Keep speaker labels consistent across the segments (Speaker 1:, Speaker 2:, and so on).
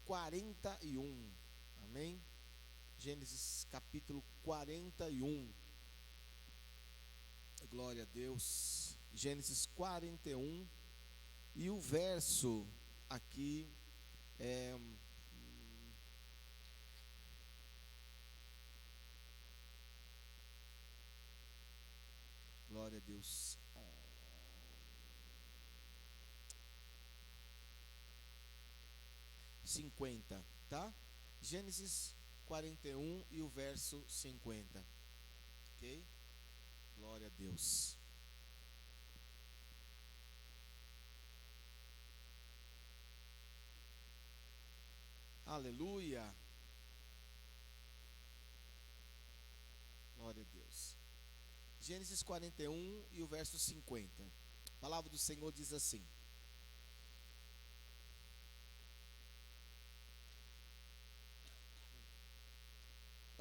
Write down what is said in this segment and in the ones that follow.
Speaker 1: 41. Amém? Gênesis capítulo 41. Glória a Deus. Gênesis 41. E o verso aqui é... Glória a Deus. 50, tá? Gênesis 41 e o verso 50. Ok? Glória a Deus. Aleluia. Glória a Deus. Gênesis 41 e o verso 50. A palavra do Senhor diz assim: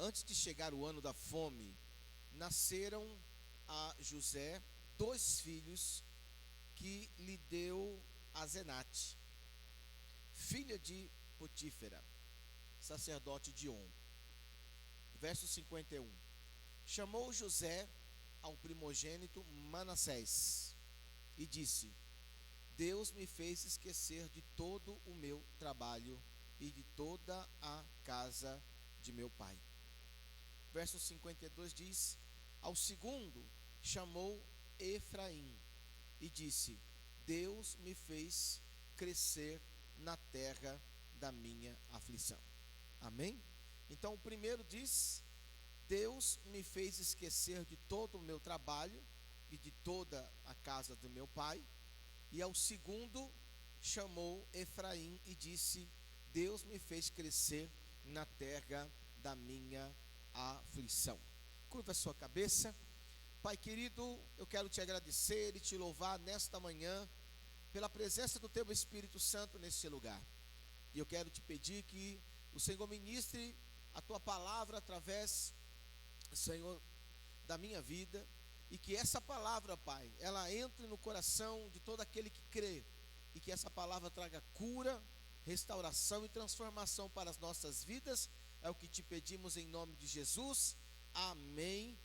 Speaker 1: antes de chegar o ano da fome, nasceram a José 2 filhos que lhe deu Asenate, filha de Potífera, sacerdote de On. Verso 51. Chamou José ao primogênito Manassés e disse: Deus me fez esquecer de todo o meu trabalho e de toda a casa de meu pai. Verso 52 diz: ao segundo chamou Efraim e disse: Deus me fez crescer na terra da minha aflição. Amém? Então o primeiro diz: Deus me fez esquecer de todo o meu trabalho e de toda a casa do meu pai. E ao segundo chamou Efraim e disse: Deus me fez crescer na terra da minha aflição. Curva a sua cabeça. Pai querido, eu quero te agradecer e te louvar nesta manhã pela presença do teu Espírito Santo neste lugar. E eu quero te pedir que o Senhor ministre a tua palavra através, Senhor, da minha vida, e que essa palavra, Pai, ela entre no coração de todo aquele que crê, e que essa palavra traga cura, restauração e transformação para as nossas vidas. É o que te pedimos em nome de Jesus. Amém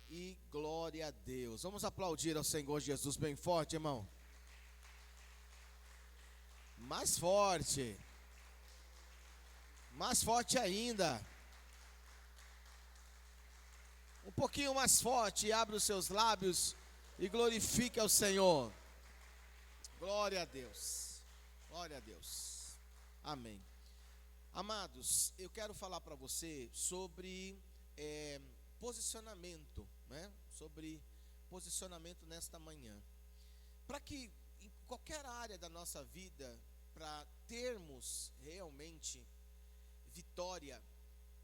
Speaker 1: e glória a Deus. Vamos aplaudir ao Senhor Jesus bem forte, irmão. Mais forte. Mais forte ainda. Um pouquinho mais forte. Abre os seus lábios e glorifique ao Senhor. Glória a Deus. Glória a Deus. Amém. Amados, eu quero falar para você sobre posicionamento, né? Sobre posicionamento nesta manhã. Para que em qualquer área da nossa vida, para termos realmente vitória,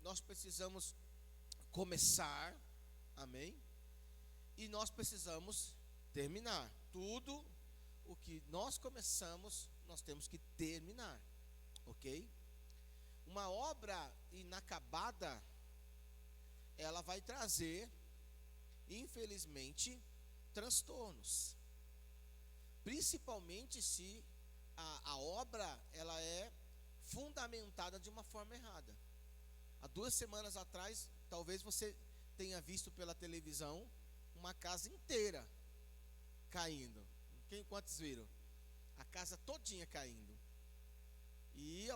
Speaker 1: nós precisamos começar, amém? E nós precisamos terminar. Tudo o que nós começamos, nós temos que terminar, ok? Uma obra inacabada, ela vai trazer, infelizmente, transtornos. Principalmente se a obra ela é fundamentada de uma forma errada. Há 2 semanas atrás, talvez você tenha visto pela televisão uma casa inteira caindo. Quantos viram? A casa todinha caindo. E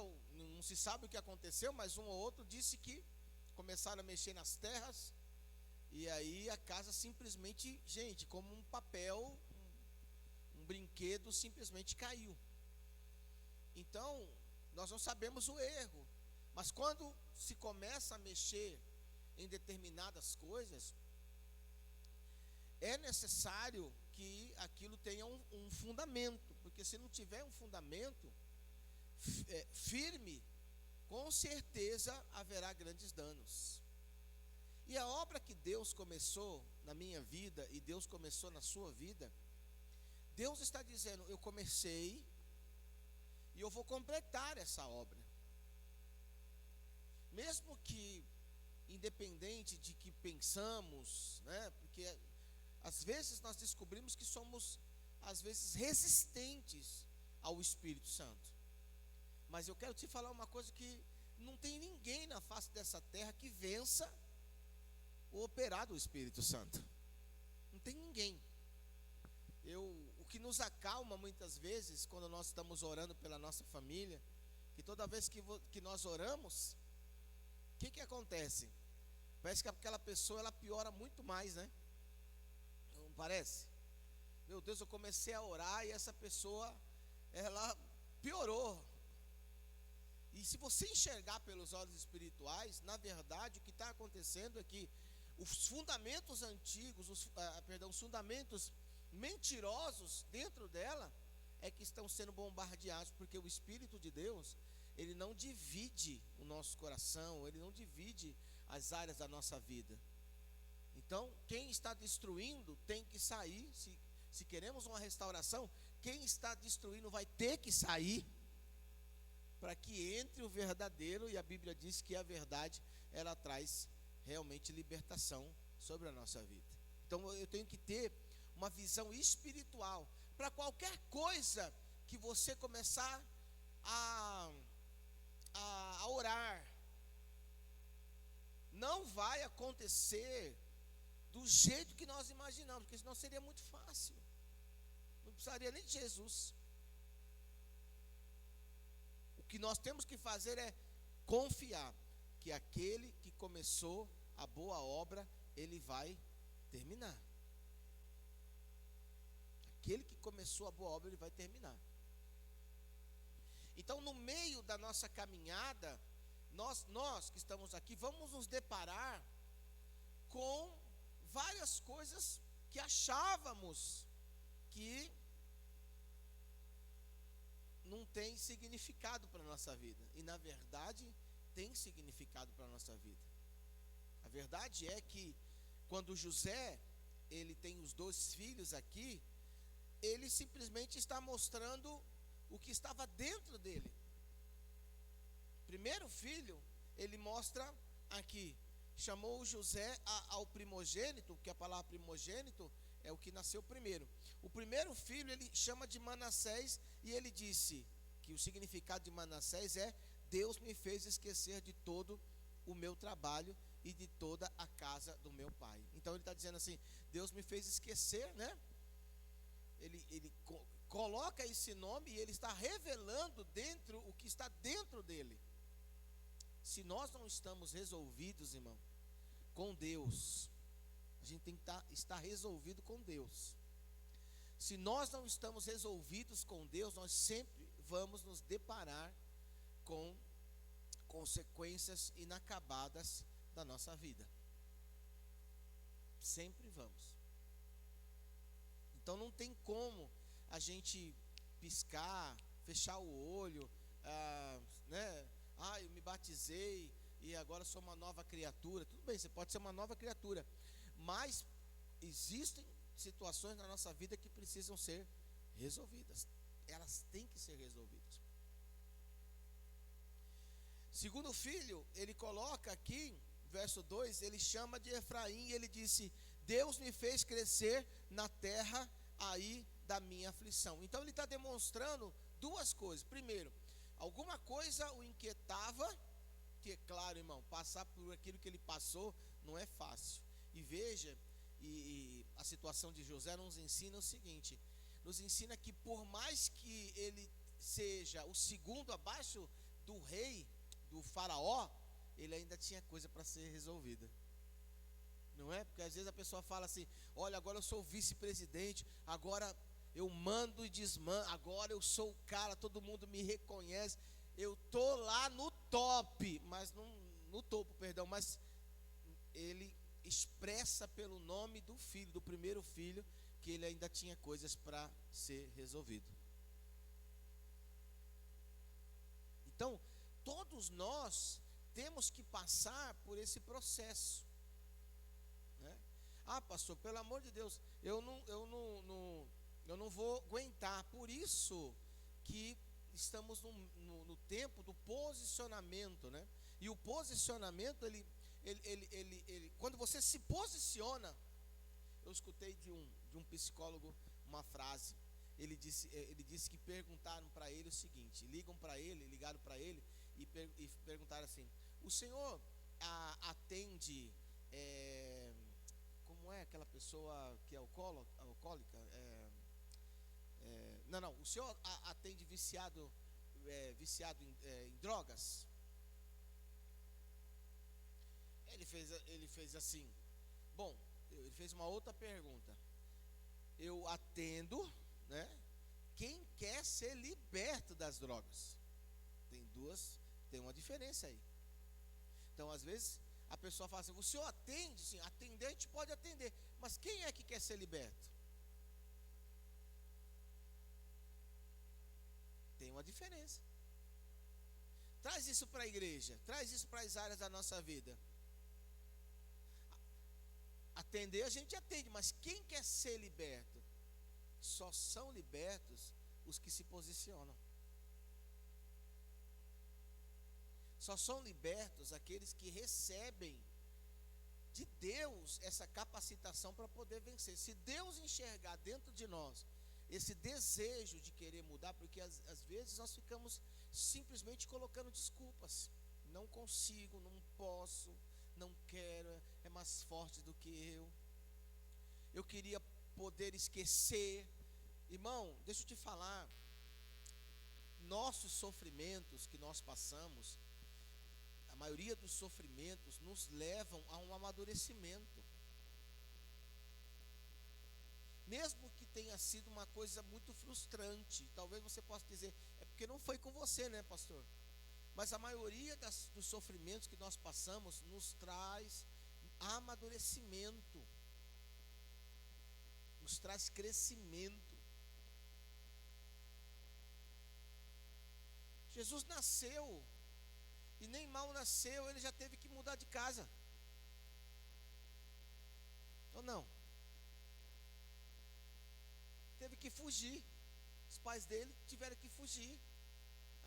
Speaker 1: não se sabe o que aconteceu, mas um ou outro disse que começaram a mexer nas terras, e aí a casa simplesmente, gente, como um papel, um brinquedo, simplesmente caiu. Então, nós não sabemos o erro, mas quando se começa a mexer em determinadas coisas, é necessário que aquilo tenha um fundamento, porque se não tiver um fundamento firme, com certeza haverá grandes danos. E a obra que Deus começou na minha vida e Deus começou na sua vida, Deus está dizendo: eu comecei e eu vou completar essa obra. Mesmo que, independente de que pensamos, né, porque às vezes nós descobrimos que somos, às vezes, resistentes ao Espírito Santo. Mas eu quero te falar uma coisa que não tem ninguém na face dessa terra que vença o operar do Espírito Santo. Não tem ninguém. O que nos acalma muitas vezes, quando nós estamos orando pela nossa família, que toda vez que nós oramos, o que acontece? Parece que aquela pessoa, ela piora muito mais, né? Não parece? Meu Deus, eu comecei a orar e essa pessoa, ela piorou. E se você enxergar pelos olhos espirituais, na verdade, o que está acontecendo é que os fundamentos antigos, os fundamentos mentirosos dentro dela, é que estão sendo bombardeados, porque o Espírito de Deus, ele não divide o nosso coração, ele não divide as áreas da nossa vida. Então, quem está destruindo tem que sair. Se queremos uma restauração, quem está destruindo vai ter que sair, para que entre o verdadeiro, e a Bíblia diz que a verdade, ela traz realmente libertação sobre a nossa vida. Então eu tenho que ter uma visão espiritual, para qualquer coisa que você começar a orar, não vai acontecer do jeito que nós imaginamos, porque senão seria muito fácil, não precisaria nem de Jesus. O que nós temos que fazer é confiar que aquele que começou a boa obra, ele vai terminar. Aquele que começou a boa obra, ele vai terminar. Então, no meio da nossa caminhada, nós que estamos aqui, vamos nos deparar com várias coisas que achávamos que não tem significado para a nossa vida, e na verdade tem significado para a nossa vida. A verdade é que quando José, ele tem os 2 filhos aqui, ele simplesmente está mostrando o que estava dentro dele. Primeiro filho, ele mostra aqui, chamou José ao primogênito, porque a palavra primogênito é o que nasceu primeiro. O primeiro filho ele chama de Manassés, e ele disse que o significado de Manassés é: Deus me fez esquecer de todo o meu trabalho e de toda a casa do meu pai. Então ele está dizendo assim: Deus me fez esquecer, né? Ele coloca esse nome e ele está revelando dentro o que está dentro dele. Se nós não estamos resolvidos, irmão, com Deus, a gente tem que estar resolvido com Deus. Se nós não estamos resolvidos com Deus, nós sempre vamos nos deparar com consequências inacabadas da nossa vida. Sempre vamos. Então não tem como a gente piscar, fechar o olho, né? Eu me batizei e agora sou uma nova criatura. Tudo bem, você pode ser uma nova criatura, mas existem situações na nossa vida que precisam ser resolvidas. Elas têm que ser resolvidas. Segundo filho, ele coloca aqui, verso 2, ele chama de Efraim, e ele disse: Deus me fez crescer na terra aí da minha aflição. Então ele está demonstrando 2 coisas. Primeiro, alguma coisa o inquietava, que é claro, irmão, passar por aquilo que ele passou não é fácil. E veja, e a situação de José nos ensina o seguinte: nos ensina que por mais que ele seja o segundo abaixo do rei, do faraó, ele ainda tinha coisa para ser resolvida. Não é? Porque às vezes a pessoa fala assim: olha, agora eu sou vice-presidente, agora eu mando e desmando, agora eu sou o cara, todo mundo me reconhece, eu estou lá no top, mas não, no topo, perdão, mas ele expressa pelo nome do filho, do primeiro filho, que ele ainda tinha coisas para ser resolvido. Então, todos nós temos que passar por esse processo, né? Pastor, pelo amor de Deus, eu não vou aguentar. Por isso que estamos no tempo do posicionamento, né? E o posicionamento, ele quando você se posiciona, eu escutei de um psicólogo uma frase. ele disse que perguntaram para ele o seguinte, ligaram para ele e perguntaram assim: o senhor atende, como é aquela pessoa que é alcoólica? Não, o senhor atende viciado em drogas? Ele fez assim, bom, ele fez uma outra pergunta: eu atendo, né, quem quer ser liberto das drogas. Tem uma diferença aí. Então, às vezes, a pessoa fala assim: o senhor atende? Sim, atender a gente pode atender, mas quem é que quer ser liberto? Tem uma diferença. Traz isso para a igreja, traz isso para as áreas da nossa vida. Atender a gente atende, mas quem quer ser liberto? Só são libertos os que se posicionam. Só são libertos aqueles que recebem de Deus essa capacitação para poder vencer. Se Deus enxergar dentro de nós esse desejo de querer mudar, porque às vezes nós ficamos simplesmente colocando desculpas: não consigo, não posso, não quero, é mais forte do que eu queria poder esquecer. Irmão, deixa eu te falar, nossos sofrimentos que nós passamos, a maioria dos sofrimentos nos levam a um amadurecimento. Mesmo que tenha sido uma coisa muito frustrante, talvez você possa dizer: é porque não foi com você, né, pastor? Mas a maioria dos sofrimentos que nós passamos nos traz amadurecimento, nos traz crescimento. Jesus nasceu, e nem mal nasceu, ele já teve que mudar de casa. Ou não? Teve que fugir. Os pais dele tiveram que fugir.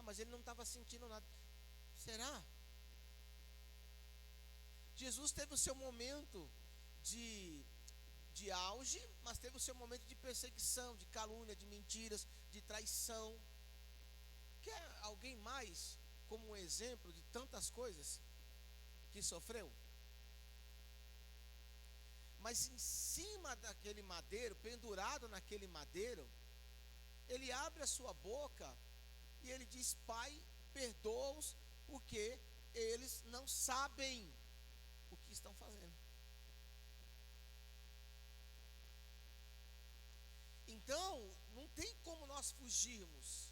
Speaker 1: Mas ele não estava sentindo nada. Será? Jesus teve o seu momento de auge, mas teve o seu momento de perseguição, de calúnia, de mentiras, de traição. Quer alguém mais como um exemplo de tantas coisas que sofreu? Mas em cima daquele madeiro, pendurado naquele madeiro, ele abre a sua boca e ele diz: Pai, perdoa-os, porque eles não sabem o que estão fazendo. Então, não tem como nós fugirmos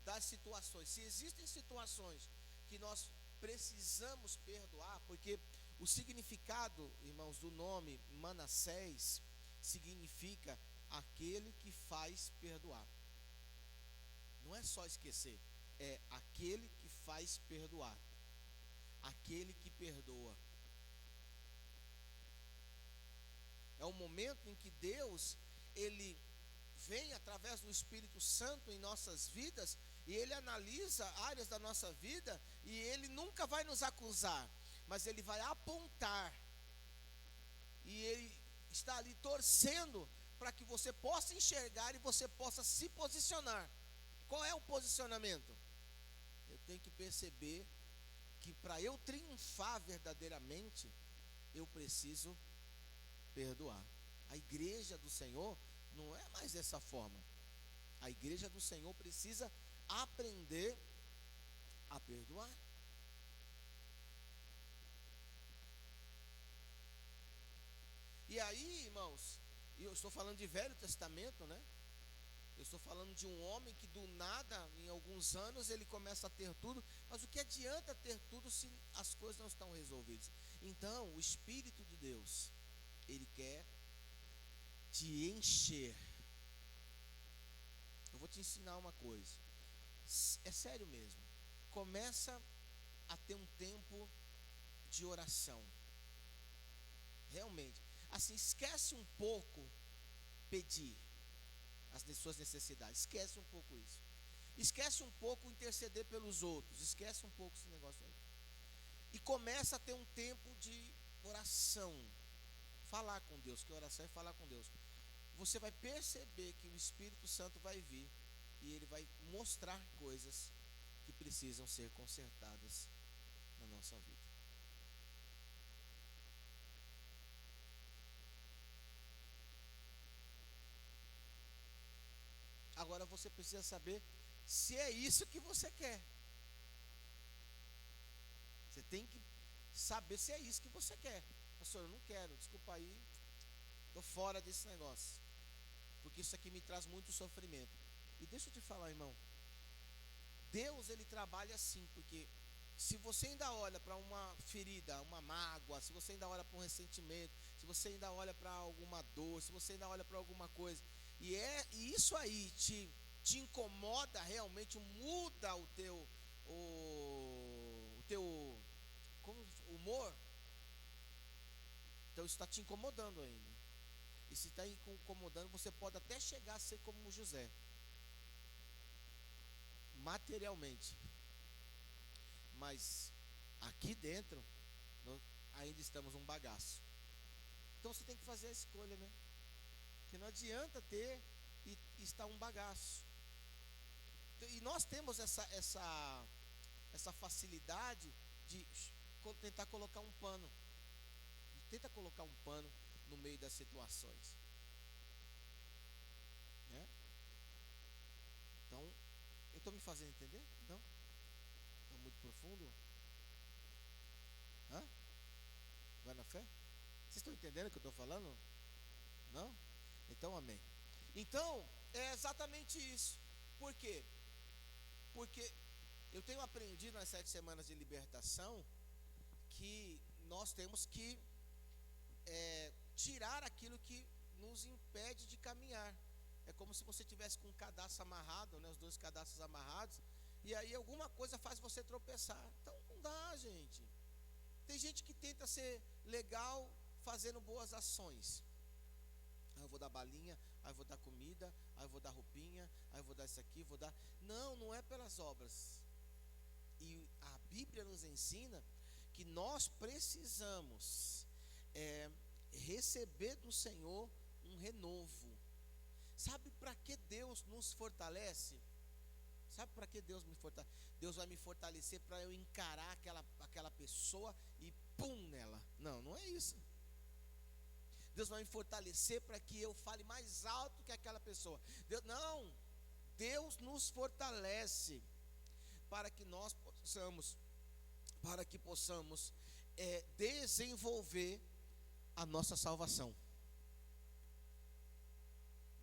Speaker 1: das situações. Se existem situações que nós precisamos perdoar, porque o significado, irmãos, do nome Manassés significa aquele que faz perdoar. Não é só esquecer, é aquele que faz perdoar, aquele que perdoa. É um momento em que Deus, ele vem através do Espírito Santo em nossas vidas, e ele analisa áreas da nossa vida, e ele nunca vai nos acusar, mas ele vai apontar, e ele está ali torcendo para que você possa enxergar e você possa se posicionar. Qual é o posicionamento? Eu tenho que perceber que para eu triunfar verdadeiramente, eu preciso perdoar. A igreja do Senhor não é mais dessa forma. A igreja do Senhor precisa aprender a perdoar. E aí, irmãos, eu estou falando de Velho Testamento, né? Eu estou falando de um homem que do nada, em alguns anos, ele começa a ter tudo. Mas o que adianta ter tudo se as coisas não estão resolvidas? Então, o Espírito de Deus, ele quer te encher. Eu vou te ensinar uma coisa. É sério mesmo. Começa a ter um tempo de oração. Realmente. Assim, esquece um pouco pedir as suas necessidades. Esquece um pouco isso. Esquece um pouco interceder pelos outros. Esquece um pouco esse negócio aí. E começa a ter um tempo de oração. Falar com Deus, que oração é falar com Deus. você vai perceber que o Espírito Santo vai vir e ele vai mostrar coisas que precisam ser consertadas na nossa vida. Agora você precisa saber se é isso que você quer. Você tem que saber se é isso que você quer. Pastor, eu não quero, desculpa aí, estou fora desse negócio, porque isso aqui me traz muito sofrimento. E deixa eu te falar, irmão, Deus ele trabalha assim, porque se você ainda olha para uma ferida, uma mágoa, se você ainda olha para um ressentimento, se você ainda olha para alguma dor, se você ainda olha para alguma coisa, e isso aí te incomoda realmente, muda o teu humor, então isso está te incomodando ainda. E se está incomodando, você pode até chegar a ser como José, materialmente, mas aqui dentro ainda estamos um bagaço. Então você tem que fazer a escolha, né? Porque não adianta ter e estar um bagaço. E nós temos essa facilidade de tentar colocar um pano. Tenta colocar um pano no meio das situações, né? Então, eu estou me fazendo entender? Não? Está muito profundo? Hã? Vai na fé? Vocês estão entendendo o que eu estou falando? Não? Então, amém. Então, é exatamente isso. Por quê? Porque eu tenho aprendido nas 7 semanas de libertação que nós temos que tirar aquilo que nos impede de caminhar. É como se você tivesse com um cadastro amarrado, né, os 2 cadastros amarrados, e aí alguma coisa faz você tropeçar. Então não dá, gente. Tem gente que tenta ser legal fazendo boas ações. Aí eu vou dar balinha, aí eu vou dar comida, aí eu vou dar roupinha, aí eu vou dar isso aqui, vou dar. Não é pelas obras. E a Bíblia nos ensina que nós precisamos receber do Senhor um renovo. Sabe para que Deus nos fortalece? Sabe para que Deus me fortalece? Deus vai me fortalecer para eu encarar aquela pessoa e pum nela. Não é isso. Deus vai me fortalecer para que eu fale mais alto que aquela pessoa. Deus nos fortalece para que nós possamos desenvolver a nossa salvação.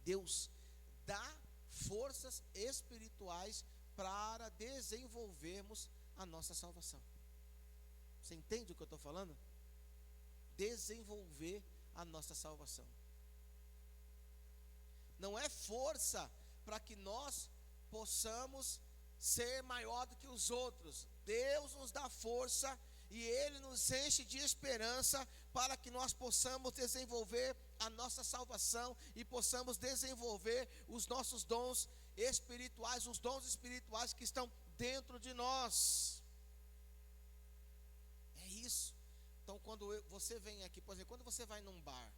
Speaker 1: Deus dá forças espirituais para desenvolvermos a nossa salvação. Você entende o que eu estou falando? Desenvolver a nossa salvação. Não é força para que nós possamos ser maior do que os outros. Deus nos dá força e Ele nos enche de esperança para que nós possamos desenvolver a nossa salvação e possamos desenvolver os nossos dons espirituais, os dons espirituais que estão dentro de nós. É isso. Então quando você vem aqui, por exemplo, quando você vai num bar,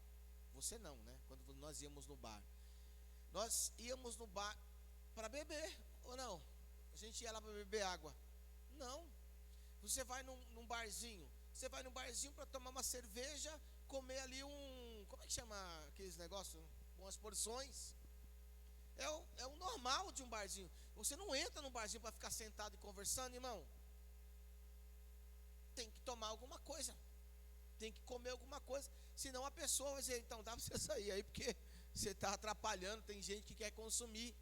Speaker 1: você não, né? Quando nós íamos no bar para beber, ou não? A gente ia lá para beber água. Não. Você vai num barzinho. Você vai num barzinho para tomar uma cerveja, comer ali como é que chama aqueles negócios? Umas porções. É o normal de um barzinho. Você não entra num barzinho para ficar sentado e conversando, irmão. Tem que tomar alguma coisa. Tem que comer alguma coisa. Senão a pessoa vai dizer, então dá para você sair aí, porque você está atrapalhando, tem gente que quer consumir.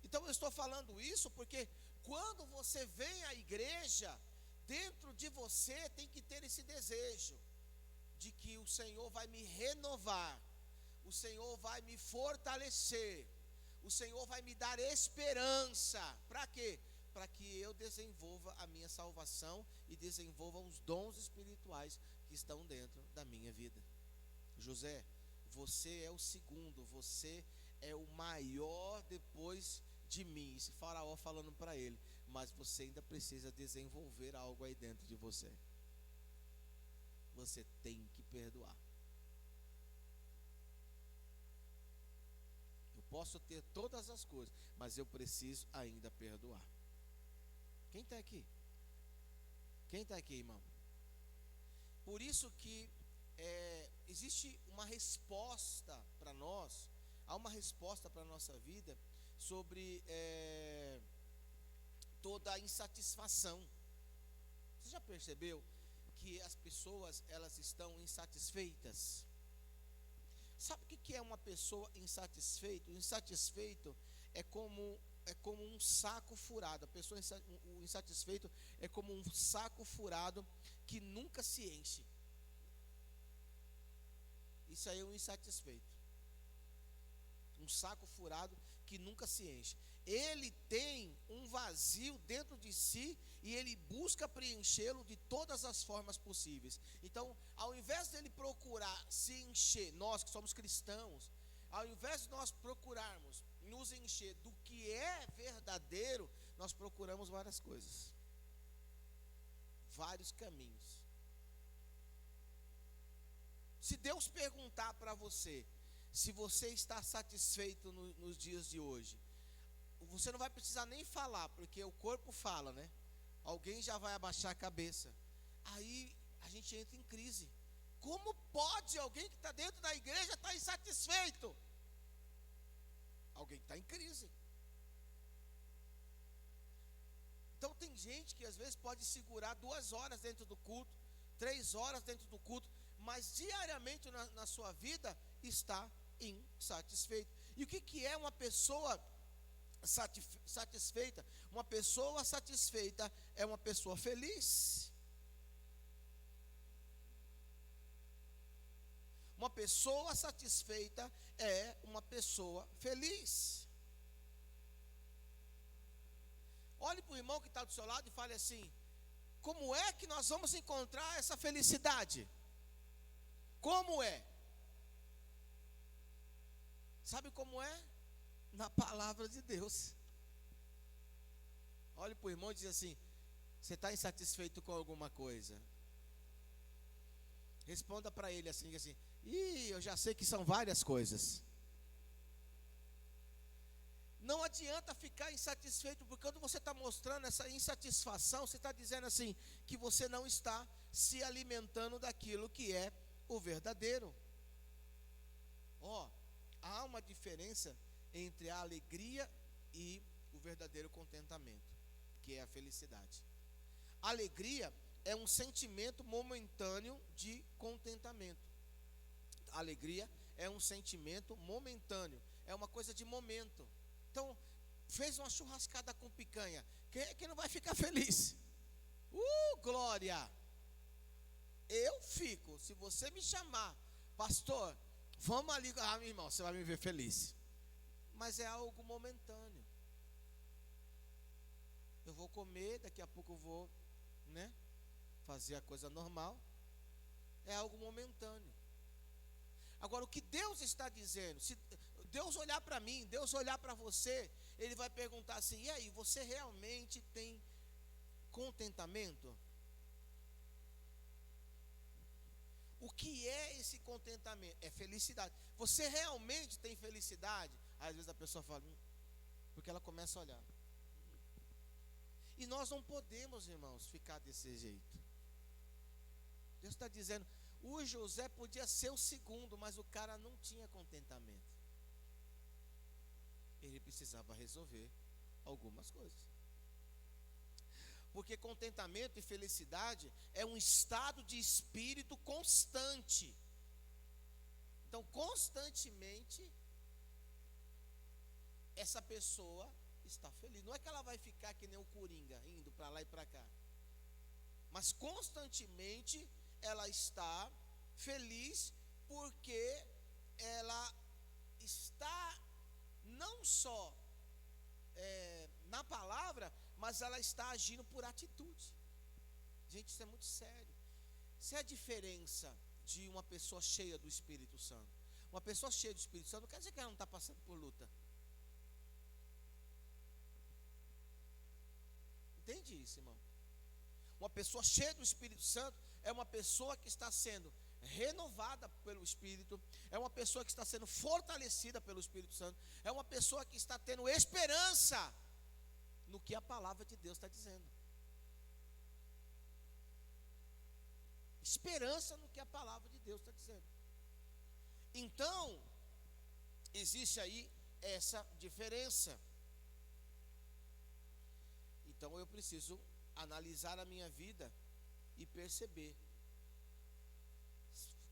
Speaker 1: Então eu estou falando isso porque quando você vem à igreja, dentro de você tem que ter esse desejo de que o Senhor vai me renovar, o Senhor vai me fortalecer, o Senhor vai me dar esperança. Para quê? Para que eu desenvolva a minha salvação e desenvolva os dons espirituais que estão dentro da minha vida. José, você é o segundo, você é o maior depois de mim. Esse faraó falando para ele, mas você ainda precisa desenvolver algo aí dentro de você. Você tem que perdoar. posso ter todas as coisas, mas eu preciso ainda perdoar. Quem está aqui? Quem está aqui, irmão? Por isso que existe uma resposta para nós, há uma resposta para a nossa vida sobre toda a insatisfação. Você já percebeu que as pessoas, elas estão insatisfeitas? Sabe o que é uma pessoa insatisfeita? O insatisfeito é como um saco furado. O insatisfeito é como um saco furado que nunca se enche. Isso aí é um insatisfeito. Um saco furado que nunca se enche. Ele tem um vazio dentro de si e ele busca preenchê-lo de todas as formas possíveis. Então, ao invés dele procurar se encher, nós que somos cristãos, ao invés de nós procurarmos nos encher do que é verdadeiro, nós procuramos várias coisas, vários caminhos. Se Deus perguntar para você se você está satisfeito nos dias de hoje, você não vai precisar nem falar, porque o corpo fala, né? Alguém já vai abaixar a cabeça. Aí a gente entra em crise. Como pode alguém que está dentro da igreja estar insatisfeito? Alguém que está em crise. Então tem gente que às vezes pode segurar 2 horas dentro do culto, 3 horas dentro do culto, mas diariamente na sua vida está insatisfeito. E o que é uma pessoa satisfeita? Uma pessoa satisfeita é uma pessoa feliz. Uma pessoa satisfeita é uma pessoa feliz. Olhe para o irmão que está do seu lado e fale assim: como é que nós vamos encontrar essa felicidade? Como é? Sabe como é? Na palavra de Deus. Olhe para o irmão e diz assim: você está insatisfeito com alguma coisa? Responda para ele assim: eu já sei que são várias coisas. Não adianta ficar insatisfeito, porque quando você está mostrando essa insatisfação, você está dizendo assim, que você não está se alimentando daquilo que é o verdadeiro. Há uma diferença entre a alegria e o verdadeiro contentamento, que é a felicidade. A alegria é um sentimento momentâneo de contentamento. A alegria é um sentimento momentâneo, é uma coisa de momento. Então, fez uma churrascada com picanha, quem é que não vai ficar feliz? Glória! Eu fico. Se você me chamar, pastor, vamos ali, meu irmão, você vai me ver feliz. Mas é algo momentâneo. Eu vou comer, daqui a pouco eu vou, fazer a coisa normal. É algo momentâneo. Agora, o que Deus está dizendo, se Deus olhar para mim, Deus olhar para você, Ele vai perguntar assim: e aí, você realmente tem contentamento? O que é esse contentamento? É felicidade. Você realmente tem felicidade? Às vezes a pessoa fala, porque ela começa a olhar. E nós não podemos, irmãos, ficar desse jeito. Deus está dizendo, o José podia ser o segundo, mas o cara não tinha contentamento. Ele precisava resolver algumas coisas. Porque contentamento e felicidade é um estado de espírito constante. Então, constantemente, essa pessoa está feliz. Não é que ela vai ficar que nem o Coringa, indo para lá e para cá. Mas constantemente ela está feliz, porque ela está não só na palavra, mas ela está agindo por atitude. Gente, isso é muito sério. Isso é a diferença de uma pessoa cheia do Espírito Santo. Uma pessoa cheia do Espírito Santo não quer dizer que ela não está passando por luta. Entende isso, irmão? Uma pessoa cheia do Espírito Santo é uma pessoa que está sendo renovada pelo Espírito, é uma pessoa que está sendo fortalecida pelo Espírito Santo, é uma pessoa que está tendo esperança no que a palavra de Deus está dizendo. Esperança no que a palavra de Deus está dizendo. Então, existe aí essa diferença. Então eu preciso analisar a minha vida e perceber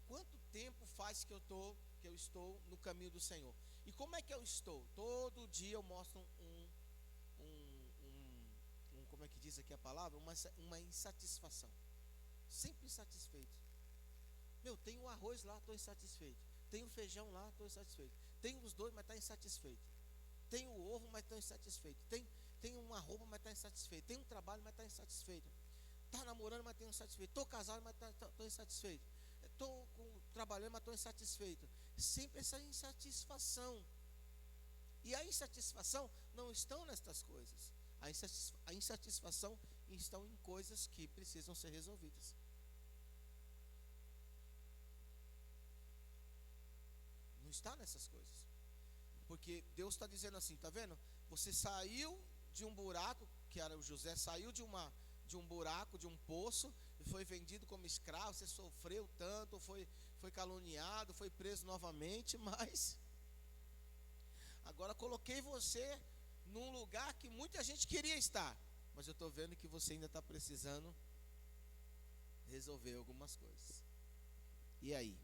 Speaker 1: quanto tempo faz que eu estou no caminho do Senhor. E como é que eu estou? Todo dia eu mostro como é que diz aqui a palavra? Uma insatisfação. Sempre insatisfeito. Tem o arroz lá, estou insatisfeito. Tem o feijão lá, estou insatisfeito. Tem os dois, mas está insatisfeito. Tem o ovo, mas estou insatisfeito. Tem uma roupa, mas está insatisfeito. Tem um trabalho, mas está insatisfeito. Está namorando, mas estou insatisfeito. Estou casado, mas estou insatisfeito. Estou trabalhando, mas estou insatisfeito. Sempre essa insatisfação. E a insatisfação não estão nestas coisas. A insatisfação estão em coisas que precisam ser resolvidas. Não está nessas coisas. Porque Deus está dizendo assim, está vendo? Você saiu de um buraco, que era o José, saiu de um buraco, de um poço, e foi vendido como escravo, você sofreu tanto, foi caluniado, foi preso novamente, mas agora coloquei você num lugar que muita gente queria estar, mas eu estou vendo que você ainda está precisando resolver algumas coisas. E aí?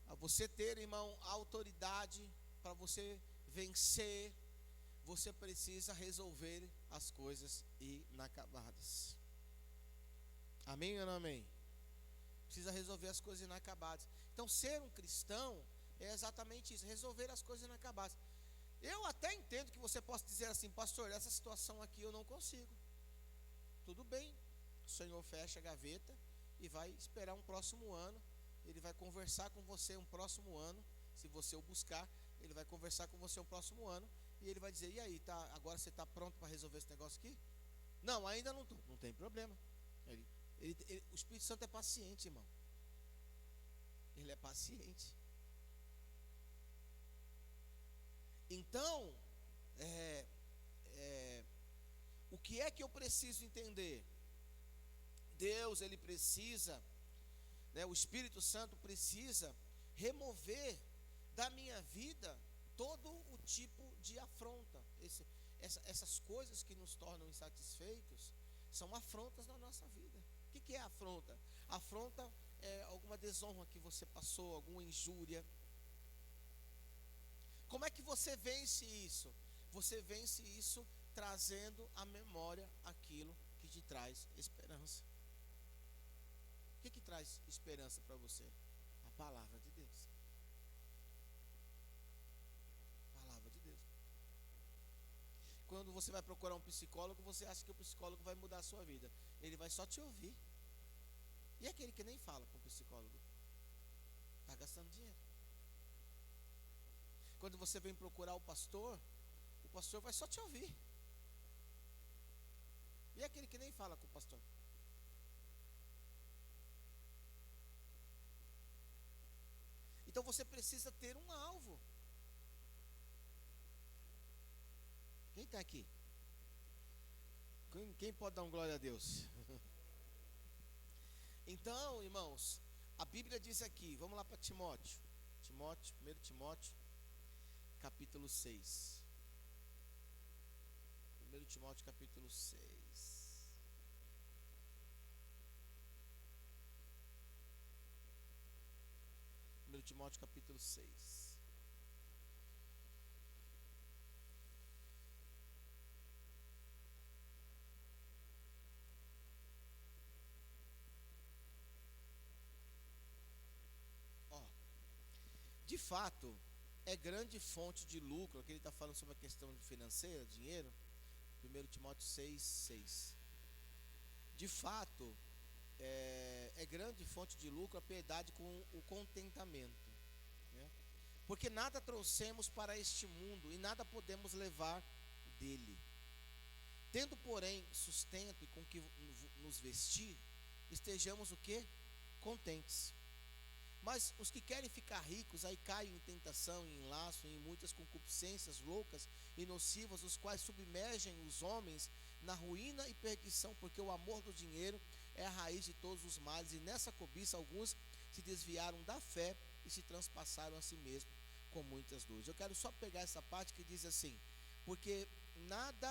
Speaker 1: A você ter, irmão, autoridade para você vencer, você precisa resolver as coisas inacabadas. Amém ou não amém? Precisa resolver as coisas inacabadas. Então, ser um cristão é exatamente isso, resolver as coisas inacabadas. Eu até entendo que você possa dizer assim, pastor, essa situação aqui eu não consigo. Tudo bem, o Senhor fecha a gaveta e vai esperar um próximo ano. Ele vai conversar com você um próximo ano. Se você o buscar, ele vai conversar com você um próximo ano. E ele vai dizer, e aí, agora você está pronto para resolver esse negócio aqui? Não, ainda não estou. Não tem problema. O Espírito Santo é paciente, irmão. Ele é paciente. Então, o que é que eu preciso entender? Deus, ele precisa, o Espírito Santo precisa remover da minha vida todo o tipo de afronta. Essas coisas que nos tornam insatisfeitos são afrontas na nossa vida. O que é afronta? Afronta é alguma desonra que você passou, alguma injúria. Como é que você vence isso? Você vence isso trazendo à memória aquilo que te traz esperança. O que traz esperança para você? A palavra de Deus. A palavra de Deus. Quando você vai procurar um psicólogo, você acha que o psicólogo vai mudar a sua vida. Ele vai só te ouvir. E aquele que nem fala com o psicólogo? Está gastando dinheiro. Quando você vem procurar o pastor vai só te ouvir. E aquele que nem fala com o pastor? Então você precisa ter um alvo. Quem está aqui? Quem pode dar um glória a Deus? Então, irmãos, a Bíblia diz aqui, vamos lá para Timóteo, 1 Timóteo, capítulo 6. 1 Timóteo, capítulo 6. 1 Timóteo, capítulo 6. De fato, é grande fonte de lucro. Aqui ele está falando sobre a questão financeira, dinheiro. 1 Timóteo 6, 6. De fato, é grande fonte de lucro a piedade com o contentamento, né? Porque nada trouxemos para este mundo e nada podemos levar dele. Tendo, porém, sustento e com que nos vestir, estejamos o quê? contentes. Mas os que querem ficar ricos, aí caem em tentação, em laço, em muitas concupiscências loucas e nocivas, os quais submergem os homens na ruína e perdição, porque o amor do dinheiro é a raiz de todos os males, e nessa cobiça alguns se desviaram da fé e se transpassaram a si mesmos com muitas dores. Eu quero só pegar essa parte que diz assim, porque nada,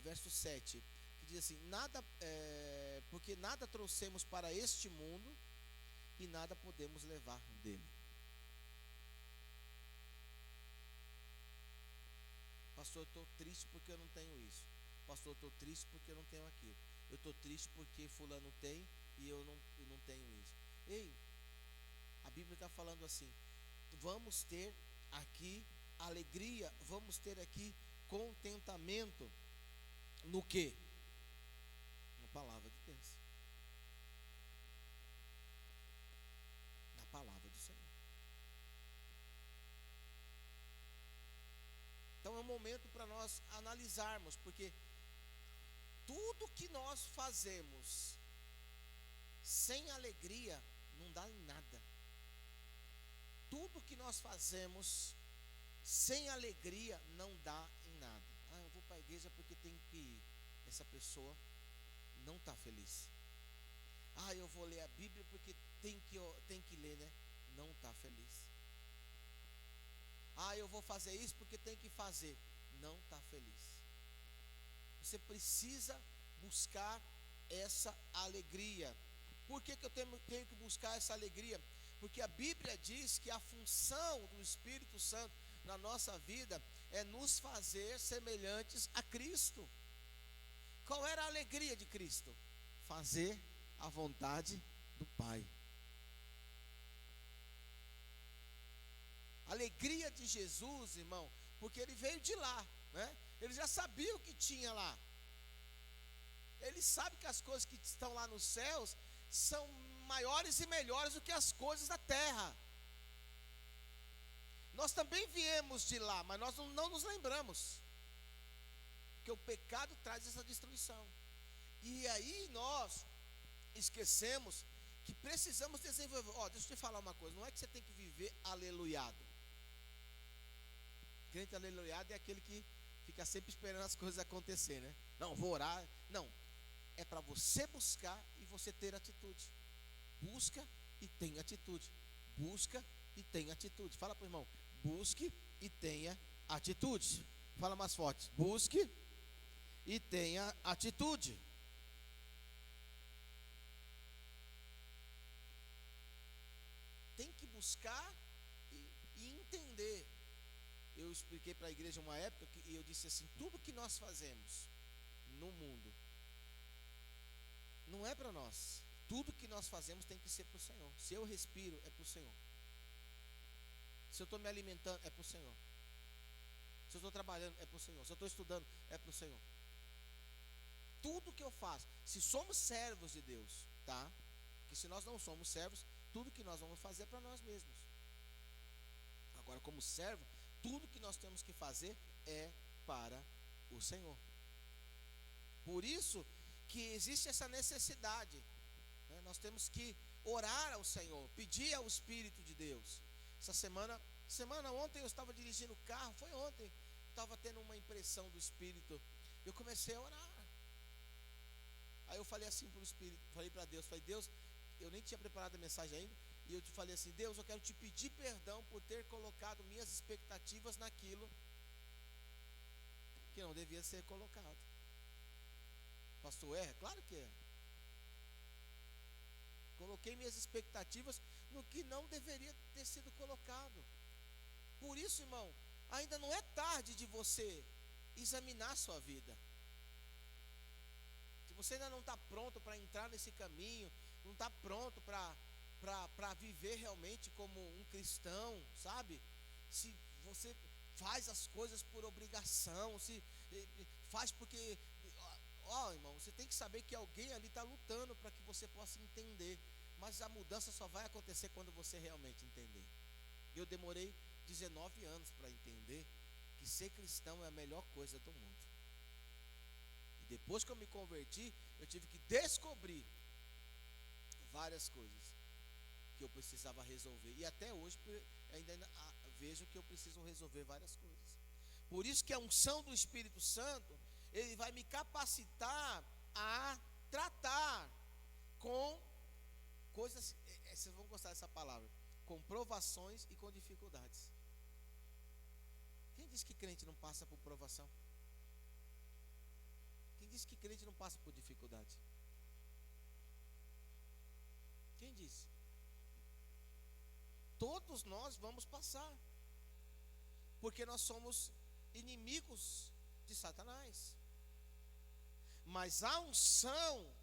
Speaker 1: verso 7, que diz assim, porque nada trouxemos para este mundo, e nada podemos levar dele. Pastor, eu estou triste porque eu não tenho isso. Pastor, eu estou triste porque eu não tenho aquilo. Eu estou triste porque fulano tem e eu não tenho isso. Ei, a Bíblia está falando assim, vamos ter aqui alegria, vamos ter aqui contentamento no quê? Na palavra de Deus. Palavra do Senhor. Então é um momento para nós analisarmos, porque tudo que nós fazemos sem alegria não dá em nada. Tudo que nós fazemos sem alegria não dá em nada. Ah, eu vou para a igreja porque tenho que ir. Essa pessoa não está feliz. Ah, eu vou ler a Bíblia porque tem que ler, né? Não está feliz. Ah, eu vou fazer isso porque tem que fazer. Não está feliz. Você precisa buscar essa alegria. Por que eu tenho que buscar essa alegria? Porque a Bíblia diz que a função do Espírito Santo na nossa vida é nos fazer semelhantes a Cristo. Qual era a alegria de Cristo? Fazer a vontade do Pai. A alegria de Jesus, irmão, porque ele veio de lá, né? Ele já sabia o que tinha lá. Ele sabe que as coisas que estão lá nos céus são maiores e melhores do que as coisas da terra. Nós também viemos de lá, mas nós não nos lembramos, porque o pecado traz essa destruição. E aí nós esquecemos que precisamos desenvolver. Deixa eu te falar uma coisa, não é que você tem que viver aleluiado. Crente aleluiado é aquele que fica sempre esperando as coisas acontecer, né? Não, vou orar. Não, é para você buscar e você ter atitude. Busca e tem atitude. Busca e tem atitude. Fala para o irmão, busque e tenha atitude. Fala mais forte, busque e tenha atitude. Tem que buscar e entender. Eu expliquei para a igreja uma época e eu disse assim, tudo que nós fazemos no mundo não é para nós. Tudo que nós fazemos tem que ser para o Senhor. Se eu respiro, é para o Senhor. Se eu estou me alimentando, é para o Senhor. Se eu estou trabalhando, é para o Senhor. Se eu estou estudando, é para o Senhor. Tudo que eu faço, se somos servos de Deus, tá? Porque se nós não somos servos, tudo que nós vamos fazer é para nós mesmos. Agora, como servo, tudo que nós temos que fazer é para o Senhor. Por isso que existe essa necessidade, né? Nós temos que orar ao Senhor, pedir ao Espírito de Deus. Essa semana ontem eu estava dirigindo o carro, foi ontem, estava tendo uma impressão do Espírito, eu comecei a orar. Aí eu falei assim para o Espírito, falei para Deus, Deus, eu nem tinha preparado a mensagem ainda, e eu te falei assim, Deus, eu quero te pedir perdão por ter colocado minhas expectativas naquilo que não devia ser colocado. Pastor, claro que é. Coloquei minhas expectativas no que não deveria ter sido colocado. Por isso, irmão, ainda não é tarde de você examinar a sua vida. Se você ainda não está pronto para entrar nesse caminho, não está pronto para viver realmente como um cristão, sabe? Se você faz as coisas por obrigação, se faz porque... irmão, você tem que saber que alguém ali está lutando para que você possa entender. Mas a mudança só vai acontecer quando você realmente entender. Eu demorei 19 anos para entender que ser cristão é a melhor coisa do mundo. E depois que eu me converti, eu tive que descobrir várias coisas que eu precisava resolver. E até hoje ainda vejo que eu preciso resolver várias coisas. Por isso que a unção do Espírito Santo, ele vai me capacitar a tratar com coisas, vocês vão gostar dessa palavra, com provações e com dificuldades. Quem diz que crente não passa por provação? Quem diz que crente não passa por dificuldade? Quem disse? Todos nós vamos passar, porque nós somos inimigos de Satanás. Mas a unção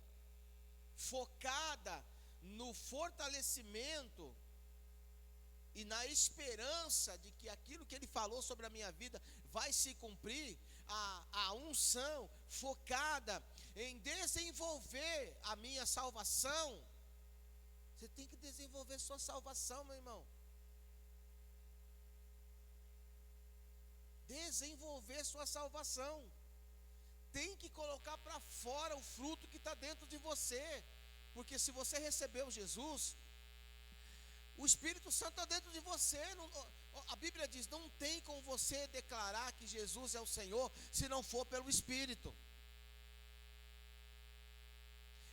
Speaker 1: focada no fortalecimento e na esperança de que aquilo que ele falou sobre a minha vida vai se cumprir, a unção focada em desenvolver a minha salvação. Você tem que desenvolver sua salvação, meu irmão. Desenvolver sua salvação. Tem que colocar para fora o fruto que está dentro de você. Porque se você recebeu Jesus, o Espírito Santo está dentro de você. A Bíblia diz, não tem como você declarar que Jesus é o Senhor, se não for pelo Espírito.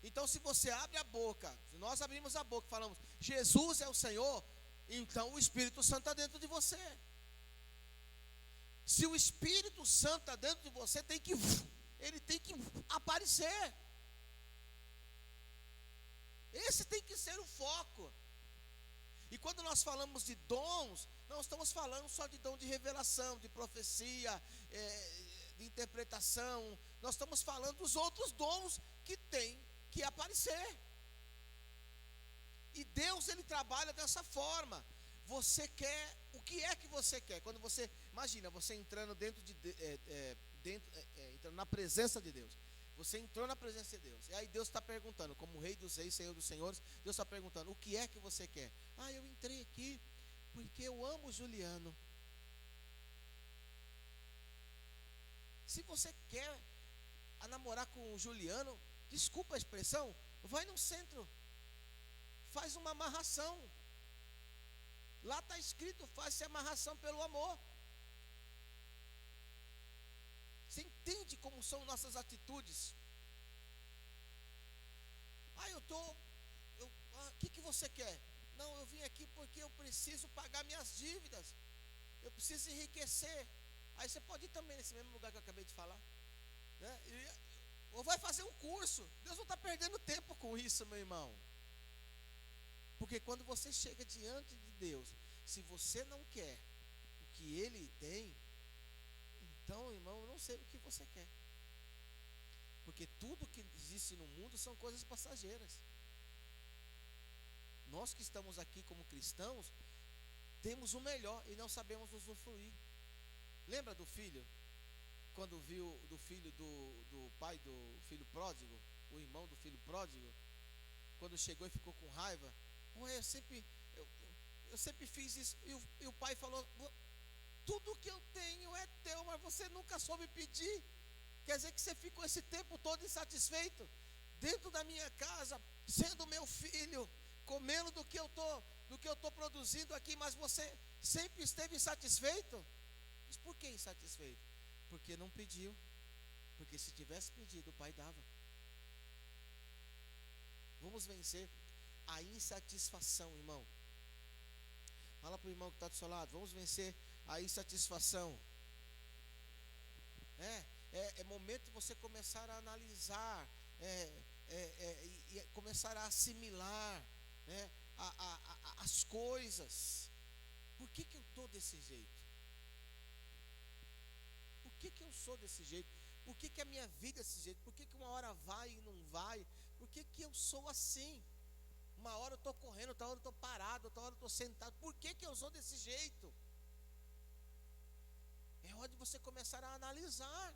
Speaker 1: Então, se você abre a boca, se nós abrimos a boca e falamos, Jesus é o Senhor, então o Espírito Santo está dentro de você. Se o Espírito Santo está dentro de você, ele tem que aparecer. Esse tem que ser o foco. E quando nós falamos de dons, não estamos falando só de dom de revelação, de profecia, de interpretação. Nós estamos falando dos outros dons que tem que aparecer. E Deus, ele trabalha dessa forma. Você quer, o que é que você quer? Quando você, imagina, você entrando entrando na presença de Deus. Você entrou na presença de Deus. E aí Deus está perguntando, como Rei dos Reis, Senhor dos Senhores, Deus está perguntando, o que é que você quer? Eu entrei aqui porque eu amo o Juliano. Se você quer namorar com o Juliano, desculpa a expressão, vai no centro, faz uma amarração. Lá está escrito, faz-se amarração pelo amor. Você entende como são nossas atitudes? O que você quer? Não, eu vim aqui porque eu preciso pagar minhas dívidas. Eu preciso enriquecer. Aí você pode ir também nesse mesmo lugar que eu acabei de falar, né? Ou vai fazer um curso. Deus não está perdendo tempo com isso, meu irmão. Porque quando você chega diante de Deus, se você não quer o que Ele tem, então, irmão, eu não sei o que você quer. Porque tudo que existe no mundo são coisas passageiras. Nós que estamos aqui como cristãos, temos o melhor e não sabemos usufruir. Lembra do filho? Quando viu do filho do pai do filho pródigo, o irmão do filho pródigo, quando chegou e ficou com raiva, eu sempre fiz isso, e o pai falou, tudo que eu tenho é teu, mas você nunca soube pedir. Quer dizer que você ficou esse tempo todo insatisfeito, dentro da minha casa, sendo meu filho, comendo do que eu estou produzindo aqui, mas você sempre esteve insatisfeito? Mas por que insatisfeito? Porque não pediu. Porque se tivesse pedido, o pai dava. Vamos vencer a insatisfação, irmão. Fala para o irmão que está do seu lado, vamos vencer a insatisfação. É momento de você começar a analisar, e começar a assimilar, né, as coisas. Por que eu estou desse jeito? Por que eu sou desse jeito? Por que a minha vida é desse jeito? Por que uma hora vai e não vai? Por que eu sou assim? Uma hora eu estou correndo, outra hora eu estou parado, outra hora eu estou sentado. Por que eu sou desse jeito? É hora de você começar a analisar.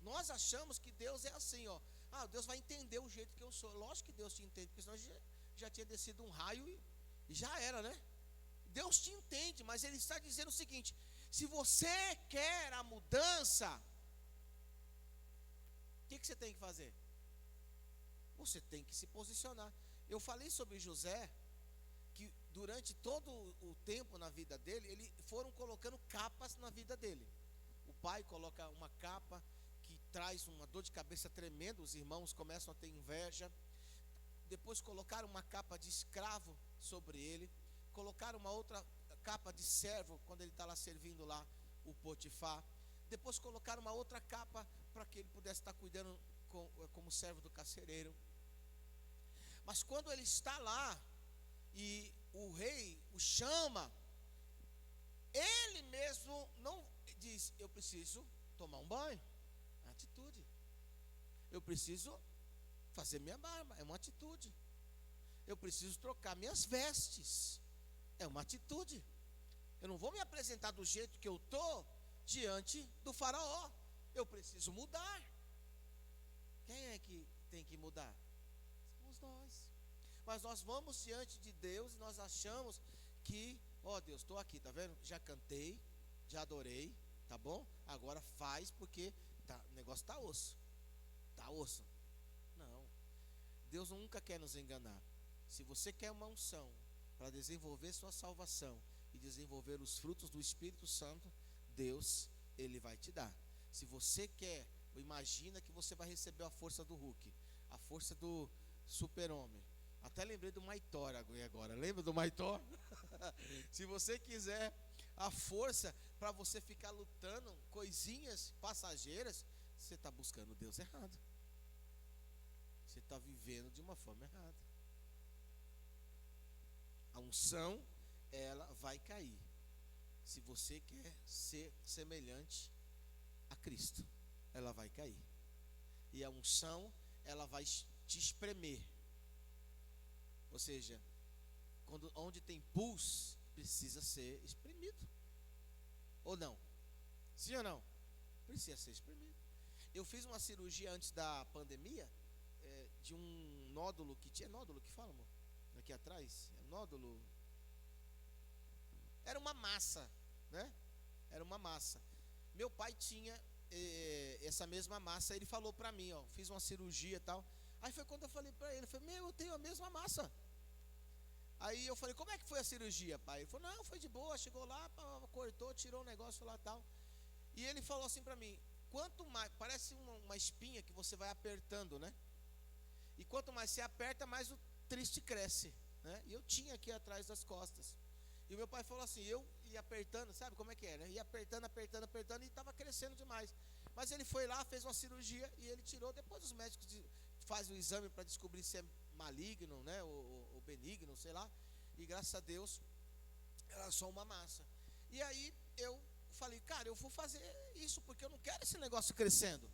Speaker 1: Nós achamos que Deus é assim, ó. Deus vai entender o jeito que eu sou. Lógico que Deus te entende, porque senão já tinha descido um raio e já era, né? Deus te entende, mas Ele está dizendo o seguinte: se você quer a mudança, o que você tem que fazer? Você tem que se posicionar. Eu falei sobre José, que durante todo o tempo na vida dele, eles foram colocando capas na vida dele. O pai coloca uma capa que traz uma dor de cabeça tremenda, os irmãos começam a ter inveja. Depois colocaram uma capa de escravo sobre ele, colocaram uma outra capa de servo, quando ele está lá servindo lá o Potifar. Depois colocaram uma outra capa para que ele pudesse estar cuidando como servo do carcereiro. Mas quando ele está lá e o rei o chama, ele mesmo não diz: eu preciso tomar um banho, é uma atitude. Eu preciso fazer minha barba, é uma atitude. Eu preciso trocar minhas vestes, é uma atitude. Eu não vou me apresentar do jeito que eu estou diante do faraó. Eu preciso mudar. Quem é que tem que mudar? Somos nós. Mas nós vamos diante de Deus e nós achamos que, ó Deus, estou aqui, tá vendo? Já cantei, já adorei, tá bom? Agora faz, porque o negócio está osso. Está osso. Não. Deus nunca quer nos enganar. Se você quer uma unção para desenvolver sua salvação e desenvolver os frutos do Espírito Santo, Deus, Ele vai te dar. Se você quer, imagina que você vai receber a força do Hulk, a força do Super-Homem. Até lembrei do Maitor agora. Lembra do Maitor? Se você quiser a força para você ficar lutando coisinhas passageiras, você está buscando Deus errado. Você está vivendo de uma forma errada. A unção, ela vai cair se você quer ser semelhante a Cristo. Ela vai cair. E a unção, ela vai te espremer. Ou seja, onde tem pus, precisa ser espremido. Ou não? Sim ou não? Precisa ser espremido. Eu fiz uma cirurgia antes da pandemia, de um nódulo que tinha. Nódulo que fala, amor? Aqui atrás? Nódulo. Era uma massa, né? Era uma massa. Meu pai tinha essa mesma massa. Ele falou pra mim, ó, fiz uma cirurgia e tal. Aí foi quando eu falei pra ele, eu tenho a mesma massa. Aí eu falei, como é que foi a cirurgia, pai? Ele falou, não, foi de boa, chegou lá, cortou, tirou o negócio lá e tal. E ele falou assim pra mim, quanto mais, parece uma espinha que você vai apertando, né? E quanto mais você aperta, mais o triste cresce, né? E eu tinha aqui atrás das costas. E o meu pai falou assim, eu ia apertando, sabe como é que é, né? Ia apertando e estava crescendo demais. Mas ele foi lá, fez uma cirurgia e ele tirou. Depois os médicos fazem o exame para descobrir se é maligno, né? Ou benigno, sei lá. E graças a Deus, era só uma massa. E aí eu falei, cara, eu vou fazer isso porque eu não quero esse negócio crescendo.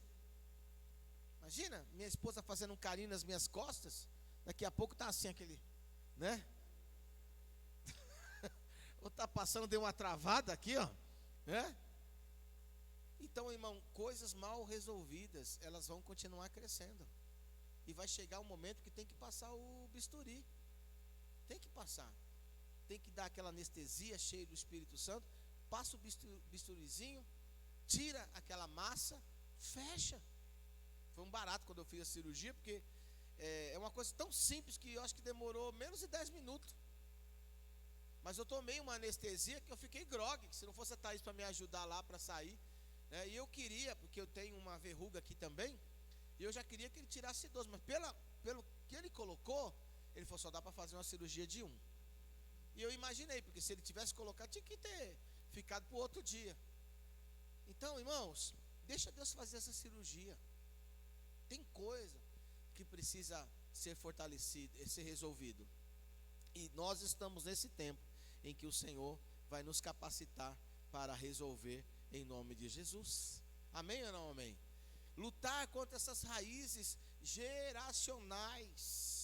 Speaker 1: Imagina, minha esposa fazendo um carinho nas minhas costas. Daqui a pouco tá assim aquele, né? Ou tá passando, deu uma travada aqui, ó, né? Então, irmão, coisas mal resolvidas, elas vão continuar crescendo. E vai chegar um momento que tem que passar o bisturi. Tem que passar. Tem que dar aquela anestesia cheia do Espírito Santo. Passa o bisturizinho, tira aquela massa, fecha. Foi um barato quando eu fiz a cirurgia, porque é uma coisa tão simples que eu acho que demorou menos de 10 minutos. Mas eu tomei uma anestesia que eu fiquei grogue, que se não fosse a Thaís para me ajudar lá para sair, né? E eu queria, porque eu tenho uma verruga aqui também, e eu já queria que ele tirasse 12, mas pelo que ele colocou, ele falou, só dá para fazer uma cirurgia de 1. E eu imaginei, porque se ele tivesse colocado, tinha que ter ficado para o outro dia. Então, irmãos, deixa Deus fazer essa cirurgia. Tem coisa que precisa ser fortalecido, ser resolvido. E nós estamos nesse tempo em que o Senhor vai nos capacitar para resolver em nome de Jesus. Amém ou não amém? Lutar contra essas raízes geracionais.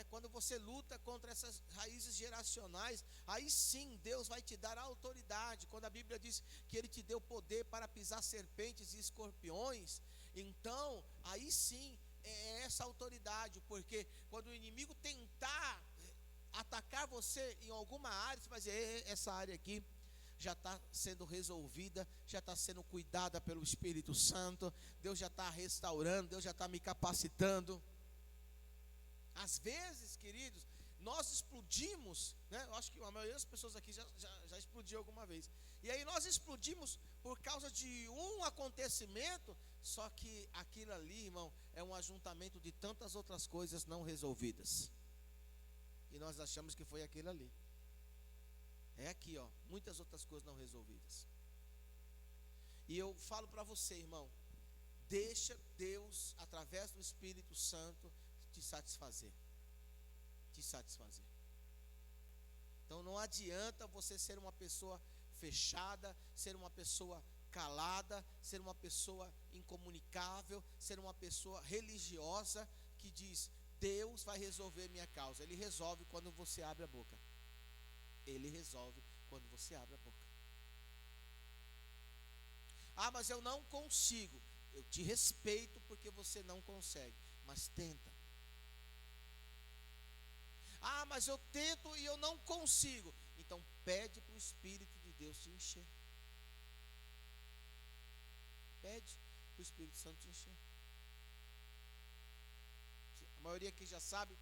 Speaker 1: Quando você luta contra essas raízes geracionais, aí sim Deus vai te dar autoridade. Quando a Bíblia diz que Ele te deu poder para pisar serpentes e escorpiões, então aí sim é essa autoridade. Porque quando o inimigo tentar atacar você em alguma área, você vai dizer, essa área aqui já está sendo resolvida, já está sendo cuidada pelo Espírito Santo, Deus já está restaurando, Deus já está me capacitando. Às vezes, queridos, nós explodimos, né? Eu acho que a maioria das pessoas aqui já explodiu alguma vez. E aí nós explodimos por causa de um acontecimento, só que aquilo ali, irmão, é um ajuntamento de tantas outras coisas não resolvidas. E nós achamos que foi aquilo ali. É aqui, ó, muitas outras coisas não resolvidas. E eu falo para você, irmão, deixa Deus, através do Espírito Santo, te satisfazer. Te satisfazer. Então não adianta você ser uma pessoa fechada, ser uma pessoa calada, ser uma pessoa incomunicável, ser uma pessoa religiosa que diz: Deus vai resolver minha causa. Ele resolve quando você abre a boca. Ele resolve quando você abre a boca. Ah, mas eu não consigo. Eu te respeito porque você não consegue, mas tenta. Ah, mas eu tento e eu não consigo. Então pede para o Espírito de Deus te encher. Pede para o Espírito Santo te encher. A maioria aqui já sabe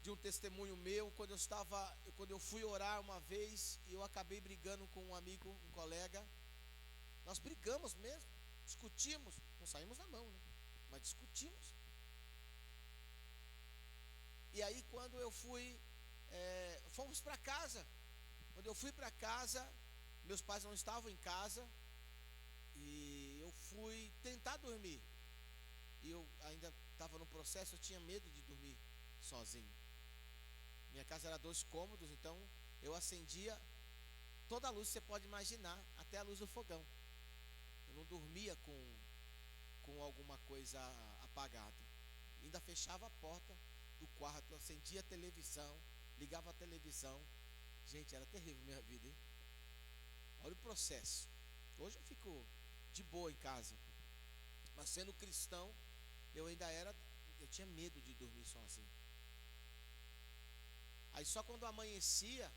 Speaker 1: de um testemunho meu, quando eu fui orar uma vez e eu acabei brigando com um amigo, um colega. Nós brigamos mesmo, discutimos, não saímos na mão, né? Mas discutimos. E aí quando eu fui, fomos para casa. Quando eu fui para casa, meus pais não estavam em casa e eu fui tentar dormir. E eu ainda estava no processo, eu tinha medo de dormir sozinho. Minha casa era 2 cômodos, então eu acendia toda a luz que você pode imaginar, até a luz do fogão. Eu não dormia com alguma coisa apagada. Ainda fechava a porta do quarto, acendia a televisão, ligava a televisão. Gente, era terrível minha vida, hein? Olha o processo. Hoje eu fico de boa em casa, mas sendo cristão, eu tinha medo de dormir sozinho. Aí só quando amanhecia,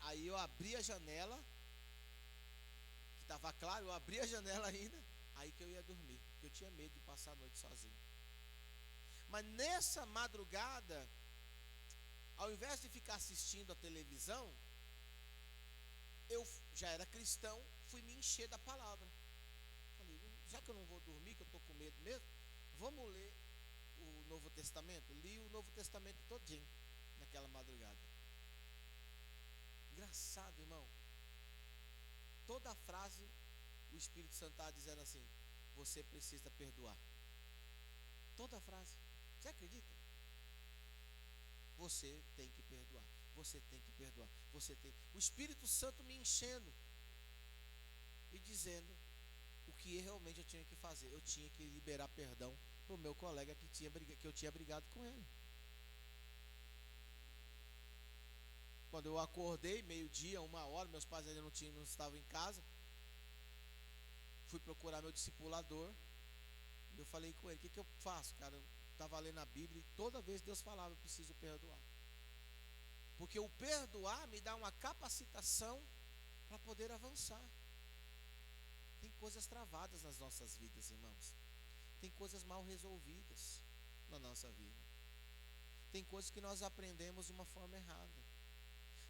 Speaker 1: aí eu abria a janela, que estava claro, eu abria a janela ainda, aí que eu ia dormir, porque eu tinha medo de passar a noite sozinho. Mas nessa madrugada, ao invés de ficar assistindo a televisão, eu já era cristão, fui me encher da palavra. Falei, já que eu não vou dormir, que eu estou com medo mesmo, vamos ler o Novo Testamento. Li o Novo Testamento todinho naquela madrugada. Engraçado, irmão. Toda a frase, o Espírito Santo está dizendo assim: você precisa perdoar. Toda a frase. Você acredita? Você tem que perdoar. Você tem que perdoar. Você tem. O Espírito Santo me enchendo e dizendo o que realmente eu tinha que fazer. Eu tinha que liberar perdão para o meu colega que eu tinha brigado com ele. Quando eu acordei, 12:00, 1h, meus pais ainda não estavam em casa. Fui procurar meu discipulador. E eu falei com ele: o que eu faço, cara? Eu estava lendo a Bíblia e toda vez Deus falava: eu preciso perdoar. Porque o perdoar me dá uma capacitação para poder avançar. Tem coisas travadas nas nossas vidas, irmãos. Tem coisas mal resolvidas na nossa vida. Tem coisas que nós aprendemos de uma forma errada.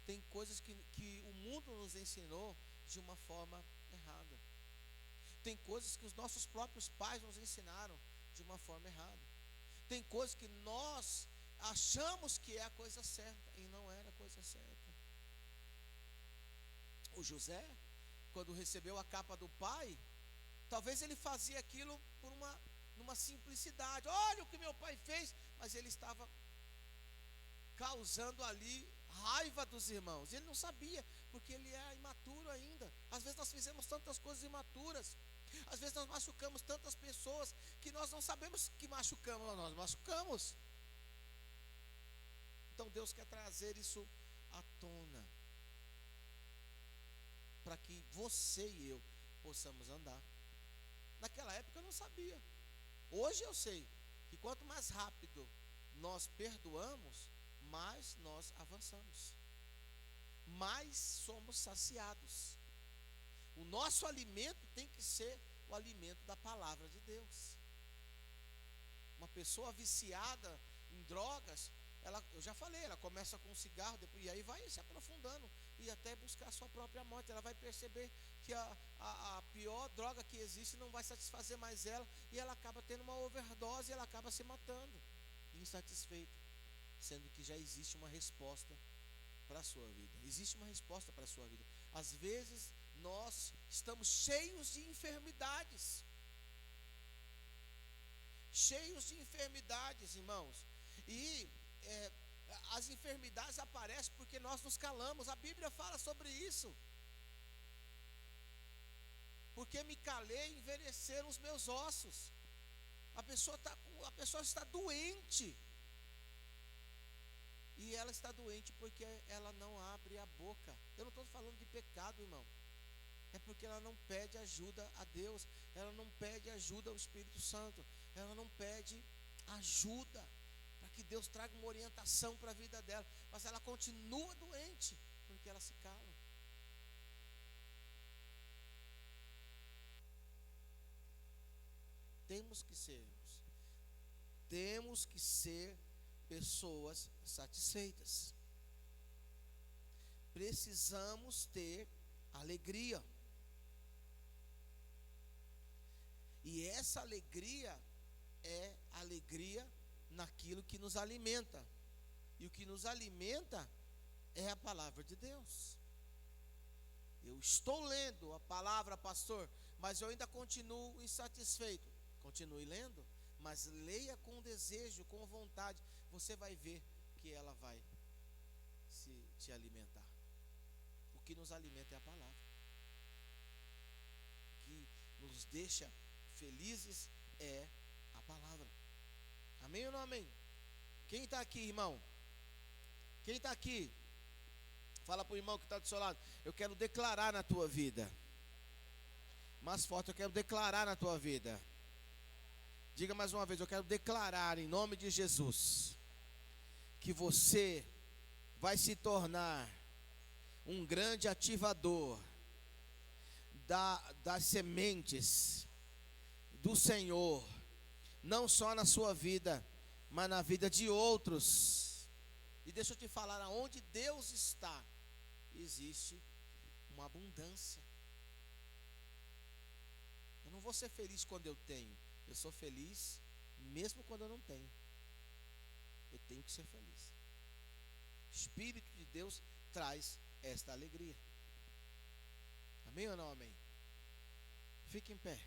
Speaker 1: Tem coisas que o mundo nos ensinou de uma forma errada. Tem coisas que os nossos próprios pais nos ensinaram de uma forma errada. Tem coisas que nós achamos que é a coisa certa e não era a coisa certa. O José, quando recebeu a capa do pai, talvez ele fazia aquilo numa simplicidade. Olha o que meu pai fez, mas ele estava causando ali raiva dos irmãos. Ele não sabia, porque ele é imaturo ainda. Às vezes nós fizemos tantas coisas imaturas. Às vezes nós machucamos tantas pessoas que nós não sabemos que machucamos, nós machucamos. Então Deus quer trazer isso à tona, para que você e eu possamos andar. Naquela época eu não sabia. Hoje eu sei que quanto mais rápido nós perdoamos, mais nós avançamos, mais somos saciados. O nosso alimento tem que ser o alimento da palavra de Deus. Uma pessoa viciada em drogas, eu já falei, ela começa com um cigarro, depois, e aí vai se aprofundando e até buscar a sua própria morte. Ela vai perceber que a pior droga que existe não vai satisfazer mais ela, e ela acaba tendo uma overdose e ela acaba se matando, insatisfeita, sendo que já existe uma resposta para a sua vida. Existe uma resposta para a sua vida. Às vezes nós estamos cheios de enfermidades, irmãos, e as enfermidades aparecem porque nós nos calamos. A Bíblia fala sobre isso. Porque me calei, envelheceram os meus ossos. A pessoa está doente. E ela está doente porque ela não abre a boca. Eu não estou falando de pecado, irmão. É porque ela não pede ajuda a Deus. Ela não pede ajuda ao Espírito Santo. Ela não pede ajuda para que Deus traga uma orientação para a vida dela. Mas ela continua doente porque ela se cala. Temos que ser pessoas satisfeitas. Precisamos ter alegria. E essa alegria é alegria naquilo que nos alimenta. E o que nos alimenta é a palavra de Deus. Eu estou lendo a palavra, pastor, mas eu ainda continuo insatisfeito. Continue lendo, mas leia com desejo, com vontade. Você vai ver que ela vai te alimentar. O que nos alimenta é a palavra. O que nos deixa felizes é a palavra. Amém ou não amém? Quem está aqui, irmão? Quem está aqui? Fala para o irmão que está do seu lado. Eu quero declarar na tua vida. Mais forte, eu quero declarar na tua vida. Diga mais uma vez, eu quero declarar em nome de Jesus que você vai se tornar um grande ativador das sementes do Senhor, não só na sua vida, mas na vida de outros. E deixa eu te falar, aonde Deus está, existe uma abundância. Eu não vou ser feliz quando eu tenho. Eu sou feliz mesmo quando eu não tenho. Eu tenho que ser feliz. O Espírito de Deus traz esta alegria. Amém ou não amém? Fique em pé.